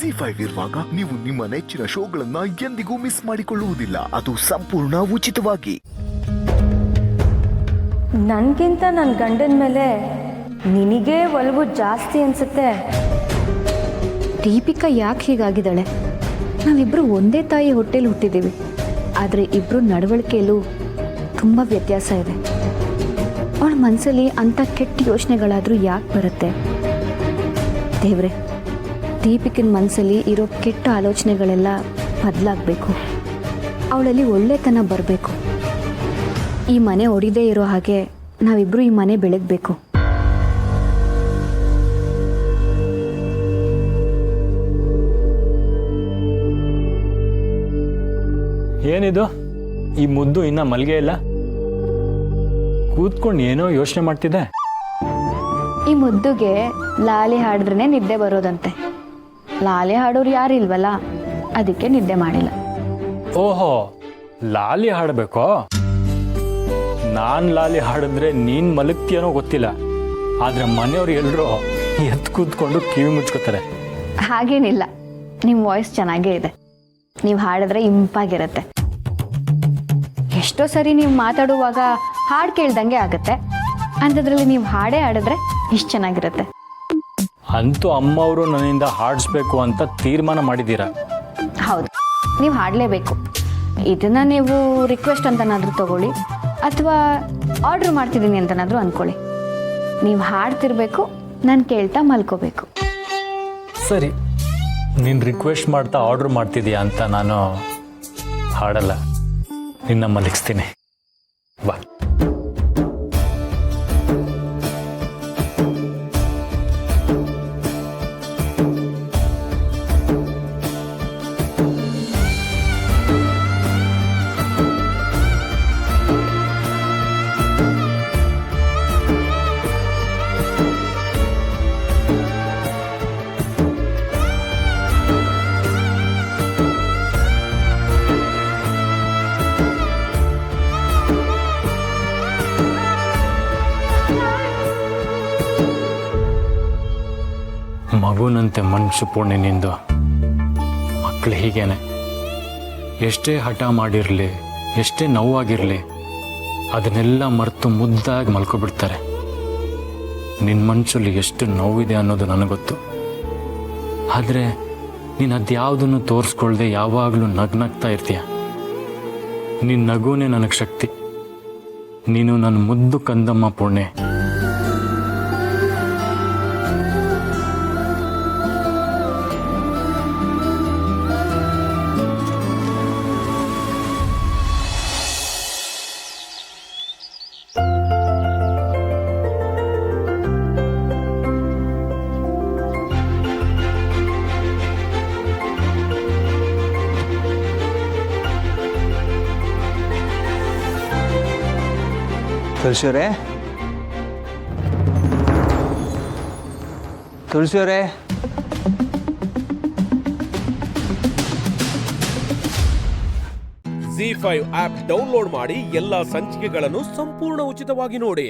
ZEE5 ಇರುವಾಗ ನೀವು ನಿಮ್ಮ ನೆಚ್ಚಿನ ಶೋಗಳನ್ನ ಎಂದಿಗೂ ಮಿಸ್ ಮಾಡಿಕೊಳ್ಳುವುದಿಲ್ಲ. ಅದು ಸಂಪೂರ್ಣ ಉಚಿತವಾಗಿ. ನನಗಿಂತ ನನ್ನ ಗಂಡನ ಮೇಲೆ ನಿನಗೇ ಒಲವು ಜಾಸ್ತಿ ಅನ್ಸುತ್ತೆ. ದೀಪಿಕಾ ಯಾಕೆ ಹೀಗಾಗಿದ್ದಾಳೆ? ನಾವಿಬ್ಬರು ಒಂದೇ ತಾಯಿ ಹೊಟ್ಟೆಲಿ ಹುಟ್ಟಿದ್ದೀವಿ, ಆದರೆ ಇಬ್ಬರು ನಡವಳಿಕೆಯಲ್ಲೂ ತುಂಬ ವ್ಯತ್ಯಾಸ ಇದೆ. ಅವಳ ಮನಸ್ಸಲ್ಲಿ ಅಂಥ ಕೆಟ್ಟ ಯೋಚನೆಗಳಾದರೂ ಯಾಕೆ ಬರುತ್ತೆ? ದೇವ್ರೆ, ದೀಪಿಕನ ಮನಸ್ಸಲ್ಲಿ ಇರೋ ಕೆಟ್ಟ ಆಲೋಚನೆಗಳೆಲ್ಲ ಬದಲಾಗಬೇಕು. ಅವಳಲ್ಲಿ ಒಳ್ಳೆತನ ಬರಬೇಕು. ಈ ಮನೆ ಒಡಿದೇ ಇರೋ ಹಾಗೆ ನಾವಿಬ್ಬರು ಈ ಮನೆ ಬೆಳಗಬೇಕು. ಏನಿದು ಈ ಮುದ್ದು ಇನ್ನ ಮಲ್ಗೆ ಇಲ್ಲ? ಕೂತ್ಕೊಂಡು ಏನೋ ಯೋಚನೆ ಮಾಡ್ತಿದ್ದೆ. ಈ ಮುದ್ದುಗೆ ಲಾಲಿ ಹಾಡಿದ್ರೇ ನಿದ್ದೆ ಬರೋದಂತೆ. ಲಾಲಿ ಹಾಡೋರು ಯಾರು ಇಲ್ವಲ್ಲ, ಅದಕ್ಕೆ ನಿದ್ದೆ ಮಾಡಿಲ್ಲ. ಓಹೋ, ಲಾಲಿ ಹಾಡಬೇಕೋ? ನಾನು ಲಾಲಿ ಹಾಡಿದ್ರೆ ನೀನು ಮಲಗ್ತೀಯನೋ ಗೊತ್ತಿಲ್ಲ, ಆದರೆ ಮನೆಯವ್ರು ಎಲ್ಲರೂ ಎತ್ತು ಕೂತ್ಕೊಂಡು ಕಿವಿ ಮುಚ್ಕೋತಾರೆ. ಹಾಗೇನಿಲ್ಲ, ನಿಮ್ಮ ವಾಯ್ಸ್ ಚೆನ್ನಾಗೇ ಇದೆ. ನೀವು ಹಾಡಿದ್ರೆ ಇಂಪಾಗಿರುತ್ತೆ. ಎಷ್ಟೋ ಸರಿ ನೀವು ಮಾತಾಡುವಾಗ ಹಾಡು ಕೇಳ್ದಂಗೆ ಆಗುತ್ತೆ, ಅಂಥದ್ರಲ್ಲಿ ನೀವು ಹಾಡೇ ಹಾಡಿದ್ರೆ ಇಷ್ಟು ಚೆನ್ನಾಗಿರುತ್ತೆ. ಅಂತೂ ಅಮ್ಮ ಅವರು ನನ್ನಿಂದ ಹಾಡಿಸ್ಬೇಕು ಅಂತ ತೀರ್ಮಾನ ಮಾಡಿದ್ದೀರಾ? ಹೌದು, ನೀವು ಹಾಡಲೇಬೇಕು. ಇದನ್ನು ನೀವು ರಿಕ್ವೆಸ್ಟ್ ಅಂತನಾದರೂ ತಗೊಳ್ಳಿ, ಅಥವಾ ಆರ್ಡ್ರ್ ಮಾಡ್ತಿದ್ದೀನಿ ಅಂತನಾದರೂ ಅಂದ್ಕೊಳ್ಳಿ. ನೀವು ಹಾಡ್ತಿರ್ಬೇಕು, ನಾನು ಕೇಳ್ತಾ ಮಲ್ಕೋಬೇಕು. ಸರಿ, ನೀನು ರಿಕ್ವೆಸ್ಟ್ ಮಾಡ್ತಾ ಆರ್ಡ್ರ್ ಮಾಡ್ತಿದ್ದೀಯಾ ಅಂತ ನಾನು ಹಾಡಲ್ಲ, ನಿನ್ನ ಮಲಗಿಸ್ತೀನಿ. ಬಾ. ಮಗುನಂತೆ ಮನುಷ್ಯ ಪುಣ್ಯ ನಿಂದು. ಮಕ್ಕಳು ಹೀಗೇನೆ, ಎಷ್ಟೇ ಹಠ ಮಾಡಿರಲಿ, ಎಷ್ಟೇ ನೋವಾಗಿರಲಿ, ಅದನ್ನೆಲ್ಲ ಮರೆತು ಮುದ್ದಾಗಿ ಮಲ್ಕೊಬಿಡ್ತಾರೆ. ನಿನ್ನ ಮನಸ್ಸಲ್ಲಿ ಎಷ್ಟು ನೋವಿದೆ ಅನ್ನೋದು ನನಗೊತ್ತು. ಆದರೆ ನೀನು ಅದ್ಯಾವುದನ್ನು ತೋರಿಸ್ಕೊಳ್ದೆ ಯಾವಾಗಲೂ ನಗ್ನಗ್ತಾ ಇರ್ತೀಯ. ನಿನ್ನ ನಗುನೇ ನನಗೆ ಶಕ್ತಿ. ನೀನು ನನ್ನ ಮುದ್ದು ಕಂದಮ್ಮ ಪುಣ್ಯ. ತುಳಸಿಯವರೇ, ತುಳಸಿಯವರೇ, ZEE5 ಆಪ್ ಡೌನ್ಲೋಡ್ ಮಾಡಿ ಎಲ್ಲಾ ಸಂಚಿಕೆಗಳನ್ನು ಸಂಪೂರ್ಣ ಉಚಿತವಾಗಿ ನೋಡಿ.